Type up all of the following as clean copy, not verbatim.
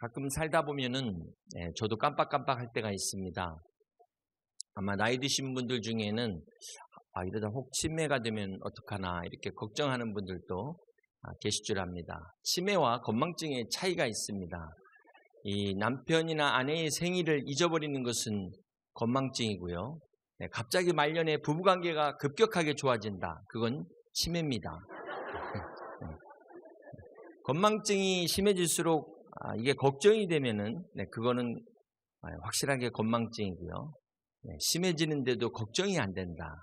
가끔 살다 보면은 저도 깜빡깜빡할 때가 있습니다. 아마 나이 드신 분들 중에는 이러다 혹 치매가 되면 어떡하나 이렇게 걱정하는 분들도 계실 줄 압니다. 치매와 건망증의 차이가 있습니다. 이 남편이나 아내의 생일을 잊어버리는 것은 건망증이고요. 갑자기 말년에 부부관계가 급격하게 좋아진다. 그건 치매입니다. 건망증이 심해질수록 이게 걱정이 되면은 그거는 확실하게 건망증이고요. 심해지는데도 걱정이 안 된다.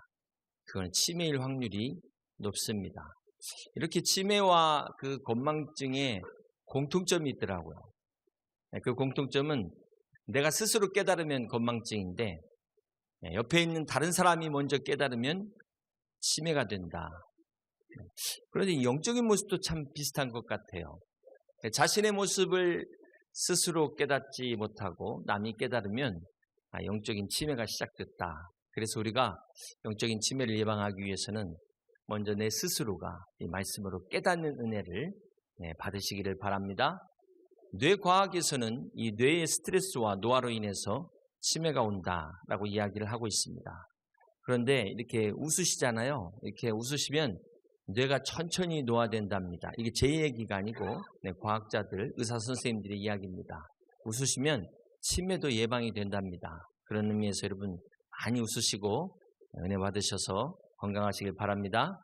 그건 치매일 확률이 높습니다. 이렇게 치매와 그 건망증에 공통점이 있더라고요. 그 공통점은 내가 스스로 깨달으면 건망증인데 옆에 있는 다른 사람이 먼저 깨달으면 치매가 된다. 그런데 영적인 모습도 참 비슷한 것 같아요. 자신의 모습을 스스로 깨닫지 못하고 남이 깨달으면 영적인 치매가 시작됐다. 그래서 우리가 영적인 치매를 예방하기 위해서는 먼저 내 스스로가 이 말씀으로 깨닫는 은혜를 받으시기를 바랍니다. 뇌과학에서는 이 뇌의 스트레스와 노화로 인해서 치매가 온다라고 이야기를 하고 있습니다. 그런데 이렇게 웃으시잖아요. 이렇게 웃으시면 뇌가 천천히 노화된답니다. 이게 제 얘기가 아니고 과학자들, 의사 선생님들의 이야기입니다. 웃으시면 치매도 예방이 된답니다. 그런 의미에서 여러분 많이 웃으시고 은혜 받으셔서 건강하시길 바랍니다.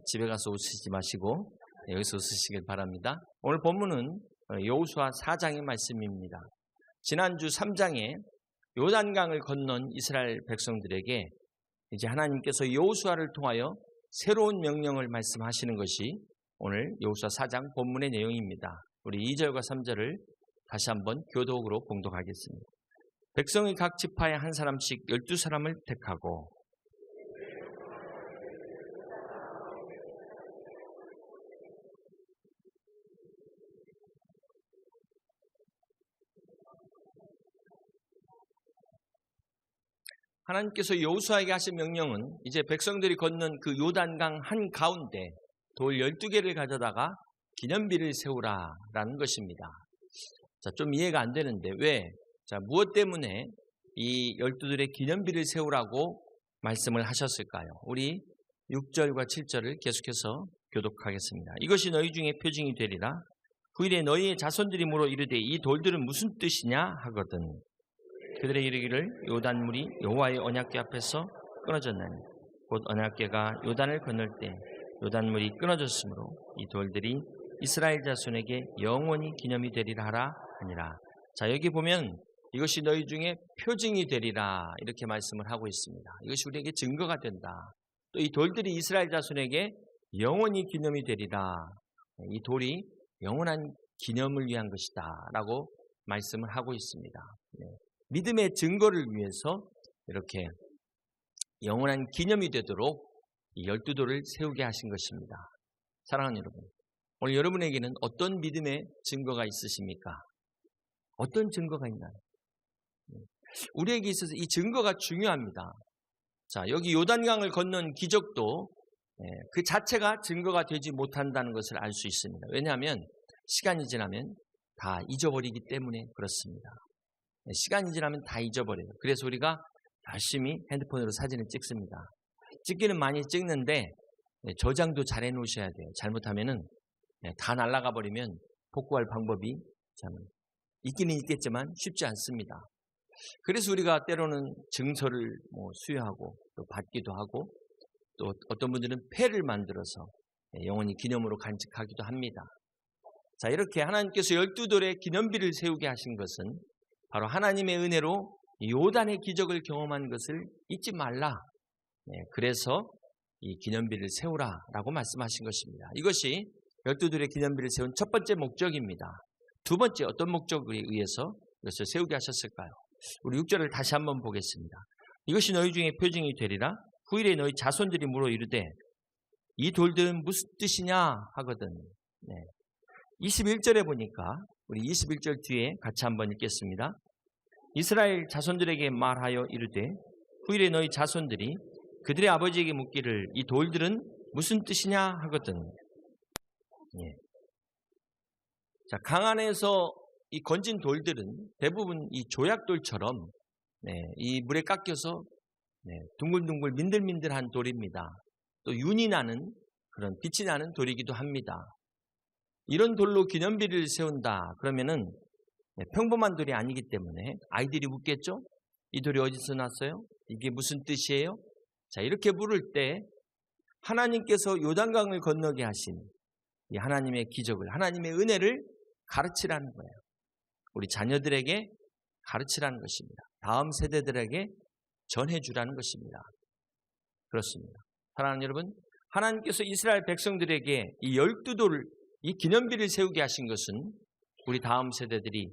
집에 가서 웃으시지 마시고 여기서 웃으시길 바랍니다. 오늘 본문은 여호수아 4장의 말씀입니다. 지난주 3장에 요단강을 건넌 이스라엘 백성들에게 이제 하나님께서 여호수아를 통하여 새로운 명령을 말씀하시는 것이 오늘 여호수아 4장 본문의 내용입니다. 우리 2절과 3절을 다시 한번 교독으로 봉독하겠습니다. 백성의 각 지파에 한 사람씩 12사람을 택하고 하나님께서 여호수아에게 하신 명령은 이제 백성들이 건넌 그 요단강 한가운데 돌 12개를 가져다가 기념비를 세우라라는 것입니다. 자, 좀 이해가 안 되는데 왜? 자, 무엇 때문에 이 12돌의 기념비를 세우라고 말씀을 하셨을까요? 우리 6절과 7절을 계속해서 교독하겠습니다. 이것이 너희 중에 표징이 되리라. 후일에 너희의 자손들이 물어 이르되 이 돌들은 무슨 뜻이냐 하거든. 그들의 이르기를 요단물이 여호와의 언약궤 앞에서 끊어졌나니 곧 언약궤가 요단을 건널 때 요단물이 끊어졌으므로 이 돌들이 이스라엘 자손에게 영원히 기념이 되리라 하라 하니라. 자, 여기 보면 이것이 너희 중에 표징이 되리라 이렇게 말씀을 하고 있습니다. 이것이 우리에게 증거가 된다. 또 이 돌들이 이스라엘 자손에게 영원히 기념이 되리라. 이 돌이 영원한 기념을 위한 것이다 라고 말씀을 하고 있습니다. 믿음의 증거를 위해서 이렇게 영원한 기념이 되도록 이 12돌을 세우게 하신 것입니다. 사랑하는 여러분, 오늘 여러분에게는 어떤 믿음의 증거가 있으십니까? 어떤 증거가 있나요? 우리에게 있어서 이 증거가 중요합니다. 자, 여기 요단강을 건넌 기적도 그 자체가 증거가 되지 못한다는 것을 알 수 있습니다. 왜냐하면 시간이 지나면 다 잊어버리기 때문에 그렇습니다. 시간이 지나면 다 잊어버려요. 그래서 우리가 열심히 핸드폰으로 사진을 찍습니다. 찍기는 많이 찍는데 저장도 잘 해놓으셔야 돼요. 잘못하면은 다 날아가 버리면 복구할 방법이 참 있기는 있겠지만 쉽지 않습니다. 그래서 우리가 때로는 증서를 수여하고 또 받기도 하고 또 어떤 분들은 패를 만들어서 영원히 기념으로 간직하기도 합니다. 자, 이렇게 하나님께서 12돌의 기념비를 세우게 하신 것은 바로 하나님의 은혜로 요단의 기적을 경험한 것을 잊지 말라. 그래서 이 기념비를 세우라라고 말씀하신 것입니다. 이것이 12돌의 기념비를 세운 첫 번째 목적입니다. 두 번째 어떤 목적에 의해서 이것을 세우게 하셨을까요? 우리 6절을 다시 한번 보겠습니다. 이것이 너희 중에 표징이 되리라. 후일에 너희 자손들이 물어 이르되 이 돌들은 무슨 뜻이냐 하거든. 21절에 보니까 우리 21절 뒤에 같이 한번 읽겠습니다. 이스라엘 자손들에게 말하여 이르되 후일에 너희 자손들이 그들의 아버지에게 묻기를 이 돌들은 무슨 뜻이냐 하거든. 자, 강 안에서 이 건진 돌들은 대부분 이 조약돌처럼 이 물에 깎여서 둥글둥글 민들민들한 돌입니다. 또 윤이 나는 그런 빛이 나는 돌이기도 합니다. 이런 돌로 기념비를 세운다 그러면은 평범한 돌이 아니기 때문에 아이들이 묻겠죠? 이 돌이 어디서 났어요? 이게 무슨 뜻이에요? 자, 이렇게 물을 때 하나님께서 요단강을 건너게 하신 이 하나님의 기적을, 하나님의 은혜를 가르치라는 거예요. 우리 자녀들에게 가르치라는 것입니다. 다음 세대들에게 전해주라는 것입니다. 그렇습니다. 사랑하는 여러분, 하나님께서 이스라엘 백성들에게 이 12돌을, 이 기념비를 세우게 하신 것은 우리 다음 세대들이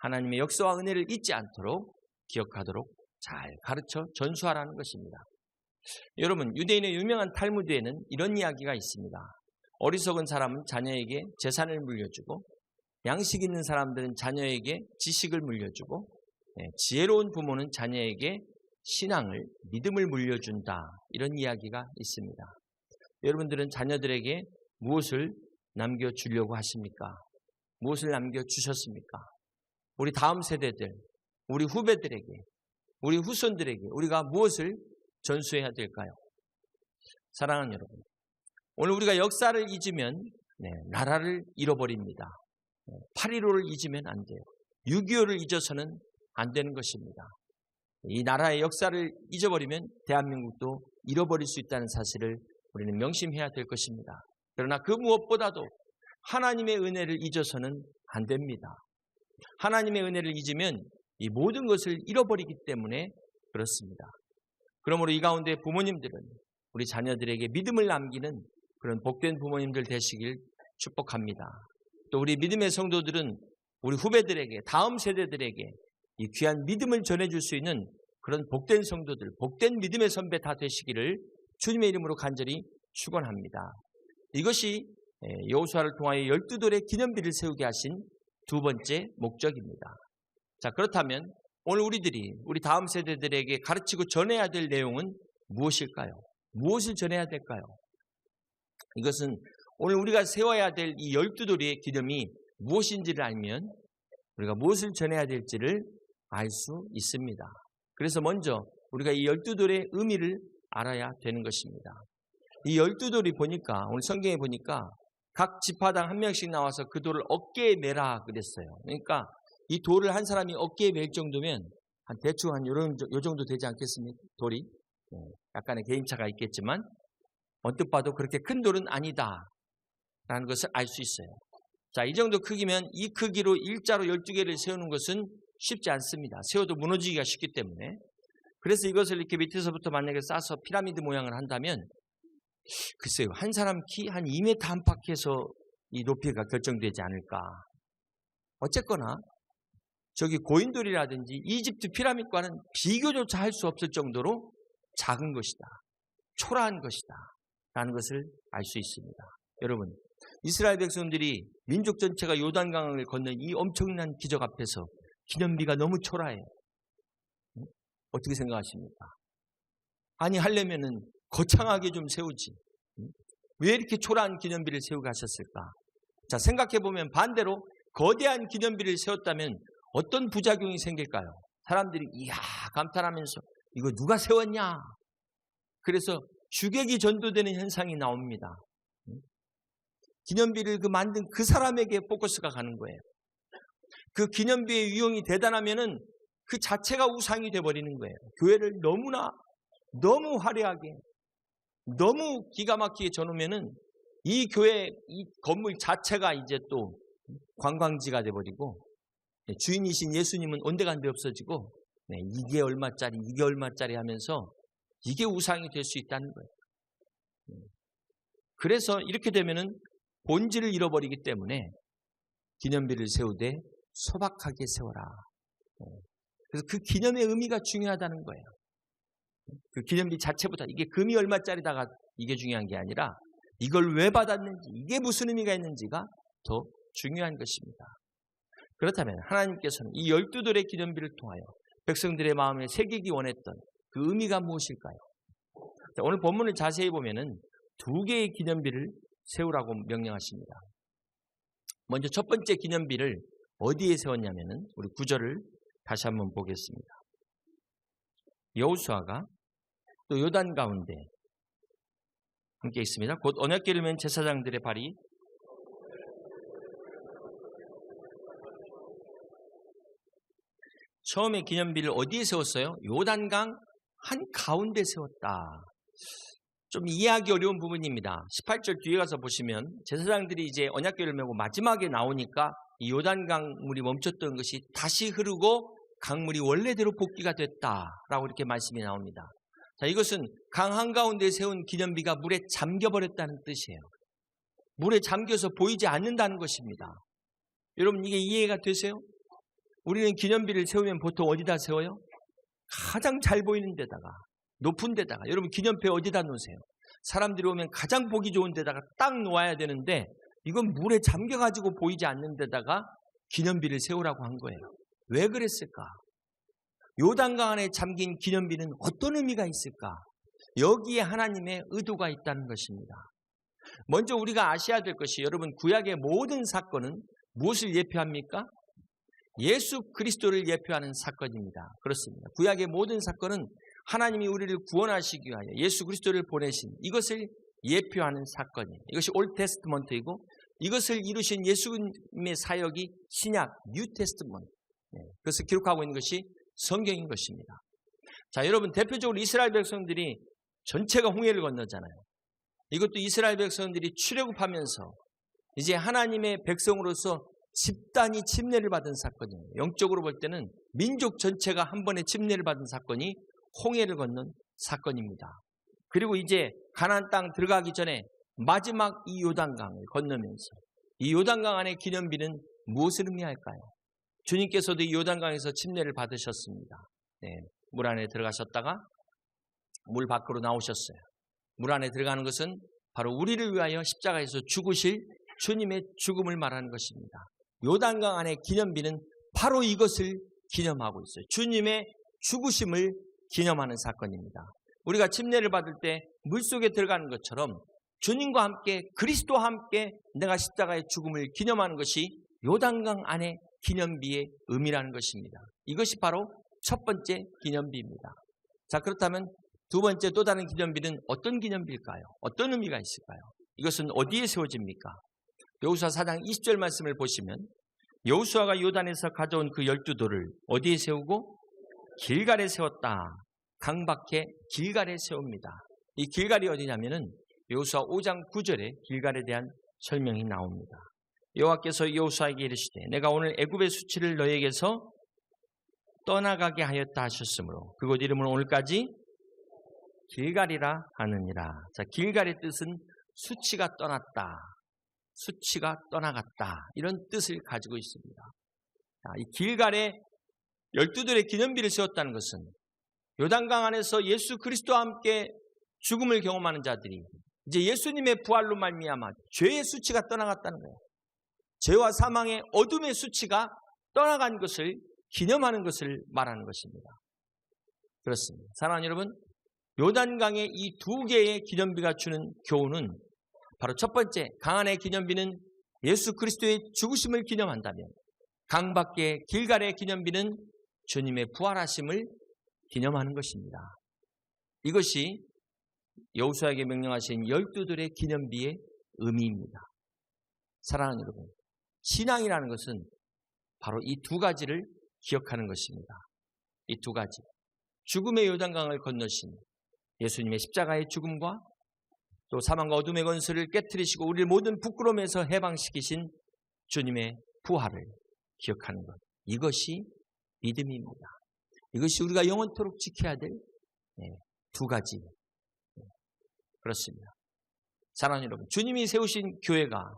하나님의 역사와 은혜를 잊지 않도록 기억하도록 잘 가르쳐 전수하라는 것입니다. 여러분, 유대인의 유명한 탈무드에는 이런 이야기가 있습니다. 어리석은 사람은 자녀에게 재산을 물려주고, 양식 있는 사람들은 자녀에게 지식을 물려주고, 지혜로운 부모는 자녀에게 신앙을, 믿음을 물려준다. 이런 이야기가 있습니다. 여러분들은 자녀들에게 무엇을 남겨주려고 하십니까? 무엇을 남겨주셨습니까? 우리 다음 세대들, 우리 후배들에게, 우리 후손들에게 우리가 무엇을 전수해야 될까요? 사랑하는 여러분, 오늘 우리가 역사를 잊으면 나라를 잃어버립니다. 8.15를 잊으면 안 돼요. 6.25를 잊어서는 안 되는 것입니다. 이 나라의 역사를 잊어버리면 대한민국도 잃어버릴 수 있다는 사실을 우리는 명심해야 될 것입니다. 그러나 그 무엇보다도 하나님의 은혜를 잊어서는 안 됩니다. 하나님의 은혜를 잊으면 이 모든 것을 잃어버리기 때문에 그렇습니다. 그러므로 이 가운데 부모님들은 우리 자녀들에게 믿음을 남기는 그런 복된 부모님들 되시길 축복합니다. 또 우리 믿음의 성도들은 우리 후배들에게, 다음 세대들에게 이 귀한 믿음을 전해줄 수 있는 그런 복된 성도들, 복된 믿음의 선배 다 되시기를 주님의 이름으로 간절히 축원합니다. 이것이 여호수아를 통하여 12돌의 기념비를 세우게 하신 두 번째 목적입니다. 자, 그렇다면 오늘 우리들이 우리 다음 세대들에게 가르치고 전해야 될 내용은 무엇일까요? 무엇을 전해야 될까요? 이것은 오늘 우리가 세워야 될 이 12돌의 기념이 무엇인지를 알면 우리가 무엇을 전해야 될지를 알 수 있습니다. 그래서 먼저 우리가 이 12돌의 의미를 알아야 되는 것입니다. 이 12돌이 보니까, 오늘 성경에 보니까 각 지파당 한 명씩 나와서 그 돌을 어깨에 매라 그랬어요. 그러니까 이 돌을 한 사람이 어깨에 맬 정도면 한 대충 요 정도 되지 않겠습니까? 돌이. 약간의 개인차가 있겠지만 언뜻 봐도 그렇게 큰 돌은 아니다 라는 것을 알 수 있어요. 자, 이 정도 크기면 이 크기로 일자로 12개를 세우는 것은 쉽지 않습니다. 세워도 무너지기가 쉽기 때문에. 그래서 이것을 이렇게 밑에서부터 만약에 싸서 피라미드 모양을 한다면 글쎄요, 한 사람 키 한 2m 안팎에서 이 높이가 결정되지 않을까. 어쨌거나 저기 고인돌이라든지 이집트 피라미드과는 비교조차 할 수 없을 정도로 작은 것이다. 초라한 것이다. 라는 것을 알 수 있습니다. 여러분, 이스라엘 백성들이 민족 전체가 요단강을 건넌 이 엄청난 기적 앞에서 기념비가 너무 초라해요. 어떻게 생각하십니까? 아니, 하려면은 거창하게 좀 세우지. 왜 이렇게 초라한 기념비를 세우게 하셨을까? 자, 생각해보면 반대로 거대한 기념비를 세웠다면 어떤 부작용이 생길까요? 사람들이 이야 감탄하면서 이거 누가 세웠냐? 그래서 주객이 전도되는 현상이 나옵니다. 기념비를 만든 그 사람에게 포커스가 가는 거예요. 그 기념비의 유형이 대단하면은 그 자체가 우상이 돼버리는 거예요. 교회를 너무 화려하게, 너무 기가 막히게 전으면은 이 교회, 이 건물 자체가 이제 또 관광지가 돼버리고 주인이신 예수님은 온데간데 없어지고 이게 얼마짜리 하면서 이게 우상이 될 수 있다는 거예요. 그래서 이렇게 되면은 본질을 잃어버리기 때문에 기념비를 세우되 소박하게 세워라. 그래서 그 기념의 의미가 중요하다는 거예요. 그 기념비 자체보다 이게 금이 얼마짜리다가 이게 중요한 게 아니라 이걸 왜 받았는지, 이게 무슨 의미가 있는지가 더 중요한 것입니다. 그렇다면 하나님께서는 이 12돌의 기념비를 통하여 백성들의 마음에 새기기 원했던 그 의미가 무엇일까요? 자, 오늘 본문을 자세히 보면은 2개의 기념비를 세우라고 명령하십니다. 먼저 첫 번째 기념비를 어디에 세웠냐면은 우리 9절을 다시 한번 보겠습니다. 여호수아가 또 요단 가운데 함께 있습니다. 곧 언약궤를 맨 제사장들의 발이 처음에 기념비를 어디에 세웠어요? 요단강 한가운데 세웠다. 좀 이해하기 어려운 부분입니다. 18절 뒤에 가서 보시면 제사장들이 이제 언약궤를 메고 마지막에 나오니까 이 요단강 물이 멈췄던 것이 다시 흐르고 강물이 원래대로 복귀가 됐다라고 이렇게 말씀이 나옵니다. 자, 이것은 강 한가운데 세운 기념비가 물에 잠겨버렸다는 뜻이에요. 물에 잠겨서 보이지 않는다는 것입니다. 여러분 이게 이해가 되세요? 우리는 기념비를 세우면 보통 어디다 세워요? 가장 잘 보이는 데다가, 높은 데다가. 여러분 기념패 어디다 놓으세요? 사람들이 오면 가장 보기 좋은 데다가 딱 놓아야 되는데 이건 물에 잠겨가지고 보이지 않는 데다가 기념비를 세우라고 한 거예요. 왜 그랬을까? 요단강 안에 잠긴 기념비는 어떤 의미가 있을까? 여기에 하나님의 의도가 있다는 것입니다. 먼저 우리가 아셔야 될 것이, 여러분 구약의 모든 사건은 무엇을 예표합니까? 예수 그리스도를 예표하는 사건입니다. 그렇습니다. 구약의 모든 사건은 하나님이 우리를 구원하시기 위하여 예수 그리스도를 보내신 이것을 예표하는 사건이에요. 이것이 올드 테스트먼트이고 이것을 이루신 예수님의 사역이 신약 뉴 테스트먼트, 그것을 기록하고 있는 것이 성경인 것입니다. 자, 여러분 대표적으로 이스라엘 백성들이 전체가 홍해를 건너잖아요. 이것도 이스라엘 백성들이 출애굽하면서 이제 하나님의 백성으로서 집단이 침례를 받은 사건이에요. 영적으로 볼 때는 민족 전체가 한 번에 침례를 받은 사건이 홍해를 건넌 사건입니다. 그리고 이제 가나안 땅 들어가기 전에 마지막 이 요단강을 건너면서 이 요단강 안의 기념비는 무엇을 의미할까요? 주님께서도 이 요단강에서 침례를 받으셨습니다. 물 안에 들어가셨다가 물 밖으로 나오셨어요. 물 안에 들어가는 것은 바로 우리를 위하여 십자가에서 죽으실 주님의 죽음을 말하는 것입니다. 요단강 안의 기념비는 바로 이것을 기념하고 있어요. 주님의 죽으심을 기념하는 사건입니다. 우리가 침례를 받을 때 물속에 들어가는 것처럼 주님과 함께 그리스도와 함께 내가 십자가의 죽음을 기념하는 것이 요단강 안의 기념비의 의미라는 것입니다. 이것이 바로 첫 번째 기념비입니다. 자, 그렇다면 두 번째 또 다른 기념비는 어떤 기념비일까요? 어떤 의미가 있을까요? 이것은 어디에 세워집니까? 여호수아 4장 20절 말씀을 보시면 여호수아가 요단에서 가져온 그 12돌을 어디에 세우고? 길갈에 세웠다. 강 밖에 길갈에 세웁니다. 이 길갈이 어디냐면은 여호수아 5장 9절에 길갈에 대한 설명이 나옵니다. 여호와께서 여호수아에게 이르시되 내가 오늘 애굽의 수치를 너에게서 떠나가게 하였다 하셨으므로 그곳 이름을 오늘까지 길갈이라 하느니라. 자, 길갈의 뜻은 수치가 떠났다, 수치가 떠나갔다, 이런 뜻을 가지고 있습니다. 자, 이 길갈에 12돌의 기념비를 세웠다는 것은 요단강 안에서 예수 그리스도와 함께 죽음을 경험하는 자들이 이제 예수님의 부활로 말미암아 죄의 수치가 떠나갔다는 거예요. 죄와 사망의 어둠의 수치가 떠나간 것을 기념하는 것을 말하는 것입니다. 그렇습니다. 사랑하는 여러분, 요단강의 이 두 개의 기념비가 주는 교훈은 바로 첫 번째, 강 안의 기념비는 예수 그리스도의 죽으심을 기념한다면 강 밖의 길갈의 기념비는 주님의 부활하심을 기념하는 것입니다. 이것이 여호수아에게 명령하신 12돌의 기념비의 의미입니다. 사랑하는 여러분, 신앙이라는 것은 바로 이 두 가지를 기억하는 것입니다. 이 두 가지. 죽음의 요단강을 건너신 예수님의 십자가의 죽음과 또 사망과 어둠의 권세를 깨트리시고 우리를 모든 부끄러움에서 해방시키신 주님의 부활을 기억하는 것. 이것이 믿음입니다. 이것이 우리가 영원토록 지켜야 될 두 가지. 그렇습니다. 사랑하는 여러분, 주님이 세우신 교회가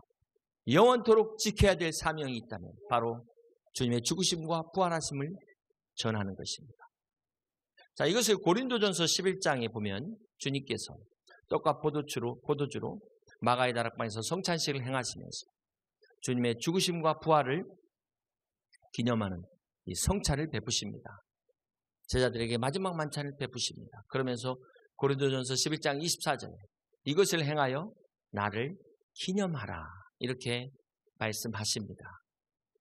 영원토록 지켜야 될 사명이 있다면 바로 주님의 죽으심과 부활하심을 전하는 것입니다. 자, 이것을 고린도전서 11장에 보면 주님께서 떡과 포도주로 마가의 다락방에서 성찬식을 행하시면서 주님의 죽으심과 부활을 기념하는 이 성찬을 베푸십니다. 제자들에게 마지막 만찬을 베푸십니다. 그러면서 고린도전서 11장 24절에 이것을 행하여 나를 기념하라 이렇게 말씀하십니다.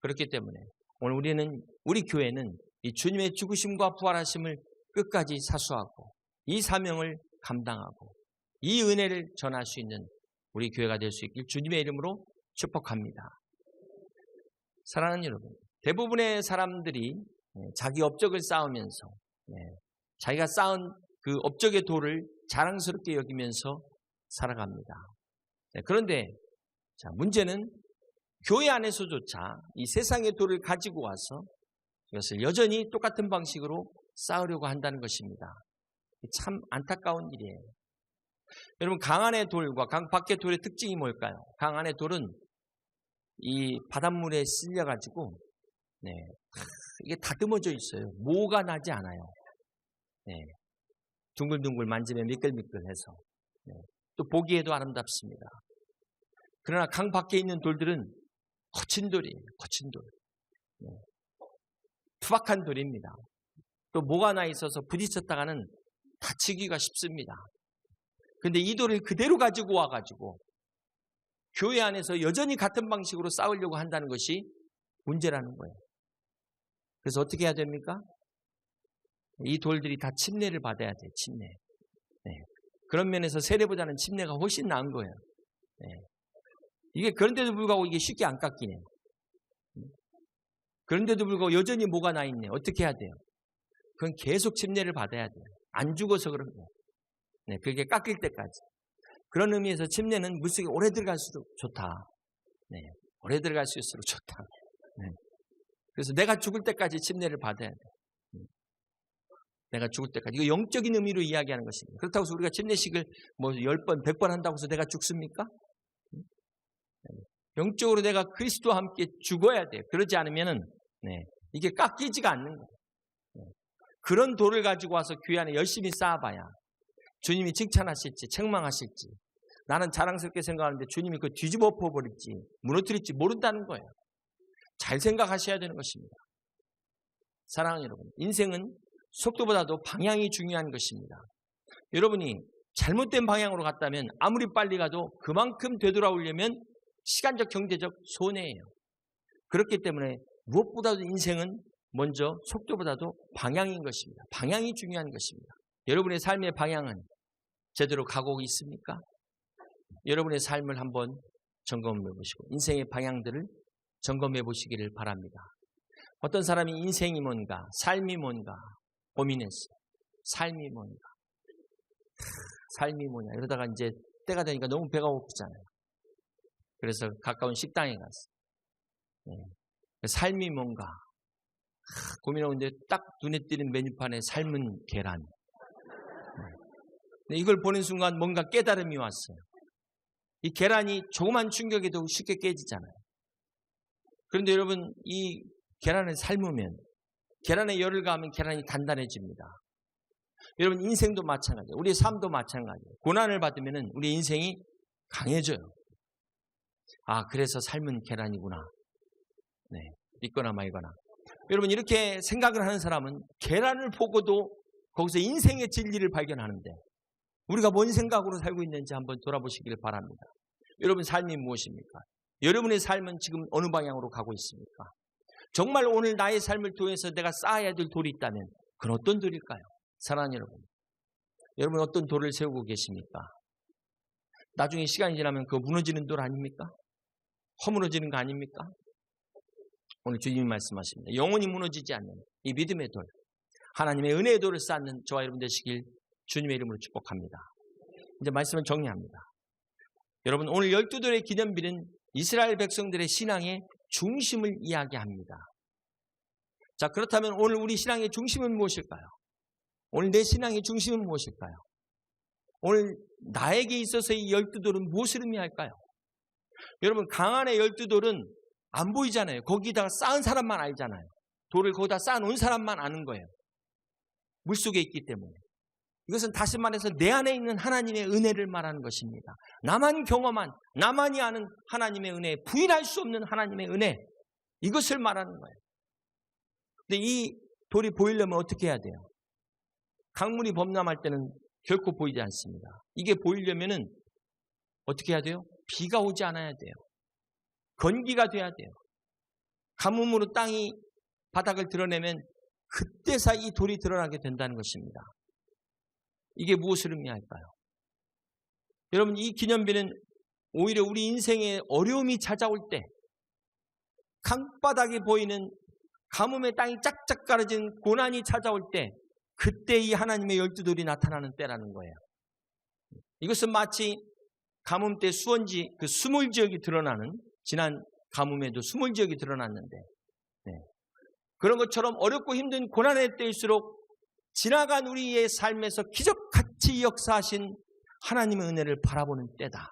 그렇기 때문에 오늘 우리 교회는 이 주님의 죽으심과 부활하심을 끝까지 사수하고 이 사명을 감당하고 이 은혜를 전할 수 있는 우리 교회가 될 수 있길 주님의 이름으로 축복합니다. 사랑하는 여러분, 대부분의 사람들이 자기 업적을 쌓으면서 자기가 쌓은 그 업적의 도를 자랑스럽게 여기면서 살아갑니다. 그런데 문제는 교회 안에서조차 이 세상의 도를 가지고 와서 이것을 여전히 똑같은 방식으로 쌓으려고 한다는 것입니다. 참 안타까운 일이에요. 여러분, 강 안의 돌과 강 밖의 돌의 특징이 뭘까요? 강 안의 돌은 이 바닷물에 쓸려가지고 이게 다듬어져 있어요. 모가 나지 않아요. 둥글둥글 만지면 미끌미끌해서 또 보기에도 아름답습니다. 그러나 강 밖에 있는 돌들은 거친 돌이에요. 거친 돌. 투박한 돌입니다. 또 모가 나 있어서 부딪혔다가는 다치기가 쉽습니다. 그런데 이 돌을 그대로 가지고 와가지고 교회 안에서 여전히 같은 방식으로 싸우려고 한다는 것이 문제라는 거예요. 그래서 어떻게 해야 됩니까? 이 돌들이 다 침례를 받아야 돼요. 침례. 그런 면에서 세례보다는 침례가 훨씬 나은 거예요. 이게 그런데도 불구하고 이게 쉽게 안 깎이네요. 그런데도 불구하고 여전히 뭐가 나 있네. 어떻게 해야 돼요? 그건 계속 침례를 받아야 돼요. 안 죽어서 그런 거예요. 그게 깎일 때까지. 그런 의미에서 침례는 물속에 오래 들어갈수록 좋다. 오래 들어갈 수 있을수록 좋다. 그래서 내가 죽을 때까지 침례를 받아야 돼. 내가 죽을 때까지. 이거 영적인 의미로 이야기하는 것입니다. 그렇다고 해서 우리가 침례식을 뭐 10번, 100번 한다고 해서 내가 죽습니까? 영적으로 내가 그리스도와 함께 죽어야 돼요. 그러지 않으면은 이게 깎이지가 않는 거예요. 그런 돌을 가지고 와서 교회 안에 열심히 쌓아봐야 주님이 칭찬하실지 책망하실지 나는 자랑스럽게 생각하는데 주님이 그걸 뒤집어 엎어버릴지 무너뜨릴지 모른다는 거예요. 잘 생각하셔야 되는 것입니다. 사랑하는 여러분, 인생은 속도보다도 방향이 중요한 것입니다. 여러분이 잘못된 방향으로 갔다면 아무리 빨리 가도 그만큼 되돌아오려면 시간적 경제적 손해예요. 그렇기 때문에 무엇보다도 인생은 먼저 속도보다도 방향인 것입니다. 방향이 중요한 것입니다. 여러분의 삶의 방향은 제대로 가고 있습니까? 여러분의 삶을 한번 점검해 보시고 인생의 방향들을 점검해 보시기를 바랍니다. 어떤 사람이 인생이 뭔가, 삶이 뭔가 고민했어요. 삶이 뭔가, 삶이 뭐냐 이러다가 이제 때가 되니까 너무 배가 고프잖아요. 그래서 가까운 식당에 갔어요. 삶이 뭔가 고민하고 있는데 딱 눈에 띄는 메뉴판에 삶은 계란. 이걸 보는 순간 뭔가 깨달음이 왔어요. 이 계란이 조그만 충격에도 쉽게 깨지잖아요. 그런데 여러분, 이 계란을 삶으면, 계란에 열을 가하면 계란이 단단해집니다. 여러분, 인생도 마찬가지예요. 우리의 삶도 마찬가지예요. 고난을 받으면 우리 인생이 강해져요. 아, 그래서 삶은 계란이구나. 믿거나 말거나. 여러분, 이렇게 생각을 하는 사람은 계란을 보고도 거기서 인생의 진리를 발견하는데 우리가 뭔 생각으로 살고 있는지 한번 돌아보시기를 바랍니다. 여러분 삶이 무엇입니까? 여러분의 삶은 지금 어느 방향으로 가고 있습니까? 정말 오늘 나의 삶을 통해서 내가 쌓아야 될 돌이 있다면 그건 어떤 돌일까요? 사랑하는 여러분 어떤 돌을 세우고 계십니까? 나중에 시간이 지나면 그거 무너지는 돌 아닙니까? 허물어지는 거 아닙니까? 오늘 주님이 말씀하십니다. 영원히 무너지지 않는 이 믿음의 돌, 하나님의 은혜의 돌을 쌓는 저와 여러분 되시길 주님의 이름으로 축복합니다. 이제 말씀을 정리합니다. 여러분, 오늘 12돌의 기념비는 이스라엘 백성들의 신앙의 중심을 이야기합니다. 자, 그렇다면 오늘 우리 신앙의 중심은 무엇일까요? 오늘 내 신앙의 중심은 무엇일까요? 오늘 나에게 있어서 이 12돌은 무엇을 의미할까요? 여러분, 강 안의 12돌은 안 보이잖아요. 거기다가 쌓은 사람만 알잖아요. 돌을 거기다 쌓아놓은 사람만 아는 거예요. 물속에 있기 때문에. 이것은 다시 말해서 내 안에 있는 하나님의 은혜를 말하는 것입니다. 나만 경험한, 나만이 아는 하나님의 은혜, 부인할 수 없는 하나님의 은혜, 이것을 말하는 거예요. 근데 이 돌이 보이려면 어떻게 해야 돼요? 강물이 범람할 때는 결코 보이지 않습니다. 이게 보이려면은 어떻게 해야 돼요? 비가 오지 않아야 돼요. 건기가 돼야 돼요. 가뭄으로 땅이 바닥을 드러내면 그때서 이 돌이 드러나게 된다는 것입니다. 이게 무엇을 의미할까요? 여러분, 이 기념비는 오히려 우리 인생에 어려움이 찾아올 때, 강바닥이 보이는 가뭄의 땅이 짝짝 가려진 고난이 찾아올 때, 그때 이 하나님의 12돌이 나타나는 때라는 거예요. 이것은 마치 가뭄 때 수원지, 그 수몰 지역이 드러나는, 지난 가뭄에도 수몰 지역이 드러났는데, 그런 것처럼 어렵고 힘든 고난의 때일수록 지나간 우리의 삶에서 기적같이 역사하신 하나님의 은혜를 바라보는 때다.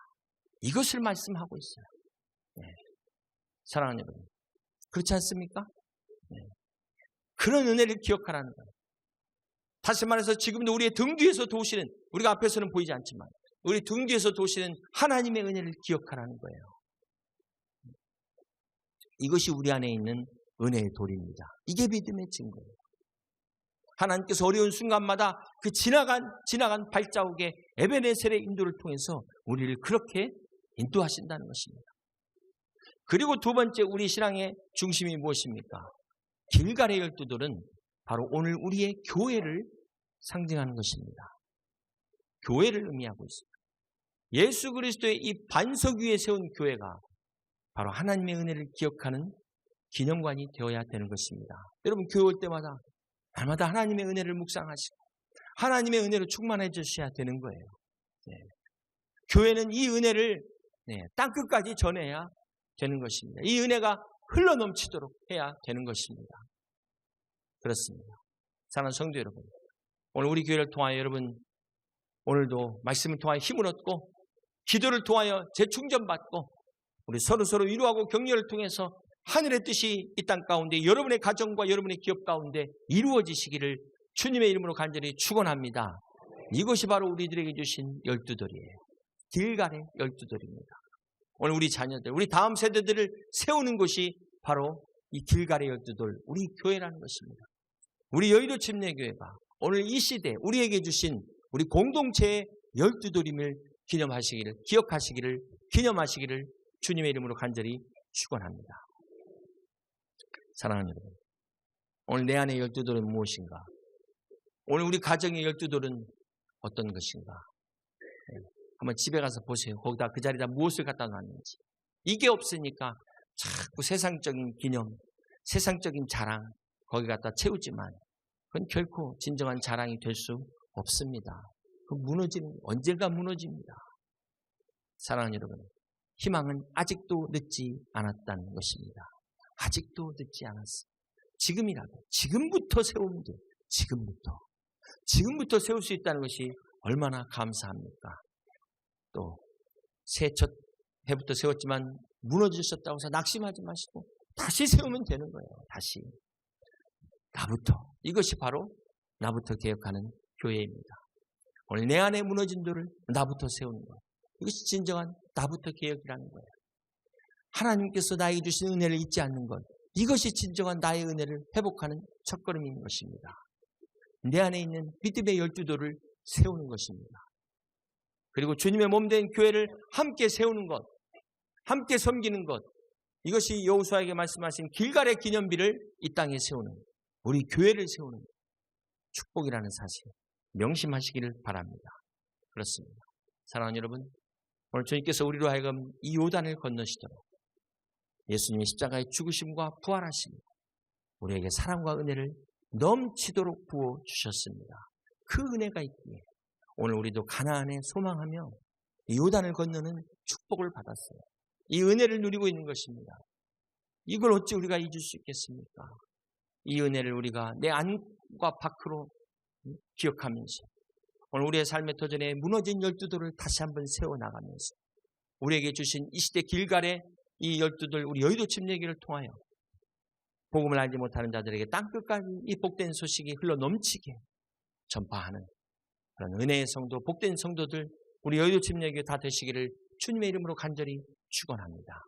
이것을 말씀하고 있어요. 사랑하는 여러분, 그렇지 않습니까? 그런 은혜를 기억하라는 거예요. 다시 말해서 지금도 우리의 등 뒤에서 도우시는, 우리가 앞에서는 보이지 않지만 우리 등 뒤에서 도우시는 하나님의 은혜를 기억하라는 거예요. 이것이 우리 안에 있는 은혜의 돌입니다. 이게 믿음의 증거예요. 하나님께서 어려운 순간마다 그 지나간 발자국의 에베네셀의 인도를 통해서 우리를 그렇게 인도하신다는 것입니다. 그리고 두 번째, 우리 신앙의 중심이 무엇입니까? 길갈의 12돌은 바로 오늘 우리의 교회를 상징하는 것입니다. 교회를 의미하고 있습니다. 예수 그리스도의 이 반석 위에 세운 교회가 바로 하나님의 은혜를 기억하는 기념관이 되어야 되는 것입니다. 여러분, 교회 올 때마다 날마다 하나님의 은혜를 묵상하시고 하나님의 은혜로 충만해 주셔야 되는 거예요. 교회는 이 은혜를 땅끝까지 전해야 되는 것입니다. 이 은혜가 흘러넘치도록 해야 되는 것입니다. 그렇습니다. 사랑하는 성도 여러분, 오늘 우리 교회를 통하여 여러분 오늘도 말씀을 통하여 힘을 얻고 기도를 통하여 재충전받고 우리 서로 위로하고 격려를 통해서 하늘의 뜻이 이 땅 가운데 여러분의 가정과 여러분의 기업 가운데 이루어지시기를 주님의 이름으로 간절히 축원합니다. 이것이 바로 우리들에게 주신 12돌이에요. 길갈의 12돌입니다. 오늘 우리 자녀들, 우리 다음 세대들을 세우는 것이 바로 이 길갈의 12돌, 우리 교회라는 것입니다. 우리 여의도 침례교회가 오늘 이 시대 우리에게 주신 우리 공동체의 12돌임을 기념하시기를, 기억하시기를, 기념하시기를 주님의 이름으로 간절히 축원합니다. 사랑하는 여러분, 오늘 내 안의 12돌은 무엇인가? 오늘 우리 가정의 12돌은 어떤 것인가? 한번 집에 가서 보세요. 거기다 그 자리에다 무엇을 갖다 놨는지. 이게 없으니까 자꾸 세상적인 기념, 세상적인 자랑 거기 갖다 채우지만 그건 결코 진정한 자랑이 될 수 없습니다. 그건 언젠가 무너집니다. 사랑하는 여러분, 희망은 아직도 늦지 않았다는 것입니다. 아직도 늦지 않았어요. 지금이라도, 지금부터 세우면 돼요. 지금부터 세울 수 있다는 것이 얼마나 감사합니까? 또 새 첫 해부터 세웠지만 무너지셨다고 해서 낙심하지 마시고 다시 세우면 되는 거예요. 다시. 나부터. 이것이 바로 나부터 개혁하는 교회입니다. 오늘 내 안에 무너진 돌을 나부터 세우는 거예요. 이것이 진정한 나부터 개혁이라는 거예요. 하나님께서 나에게 주신 은혜를 잊지 않는 것, 이것이 진정한 나의 은혜를 회복하는 첫걸음인 것입니다. 내 안에 있는 믿음의 12돌을 세우는 것입니다. 그리고 주님의 몸된 교회를 함께 세우는 것, 함께 섬기는 것, 이것이 여호수아에게 말씀하신 길갈의 기념비를 이 땅에 세우는, 우리 교회를 세우는 축복이라는 사실 명심하시기를 바랍니다. 그렇습니다. 사랑하는 여러분, 오늘 주님께서 우리로 하여금 이 요단을 건너시도록 예수님의 십자가의 죽으심과 부활하심, 우리에게 사랑과 은혜를 넘치도록 부어주셨습니다. 그 은혜가 있기에 오늘 우리도 가나안에 소망하며 이 요단을 건너는 축복을 받았어요. 이 은혜를 누리고 있는 것입니다. 이걸 어찌 우리가 잊을 수 있겠습니까? 이 은혜를 우리가 내 안과 밖으로 기억하면서 오늘 우리의 삶의 터전에 무너진 12돌을 다시 한번 세워나가면서 우리에게 주신 이 시대 길갈의 이 12돌, 우리 여의도 침례교회를 통하여 복음을 알지 못하는 자들에게 땅끝까지 이 복된 소식이 흘러 넘치게 전파하는 그런 은혜의 성도, 복된 성도들, 우리 여의도 침례교회 다 되시기를 주님의 이름으로 간절히 축원합니다.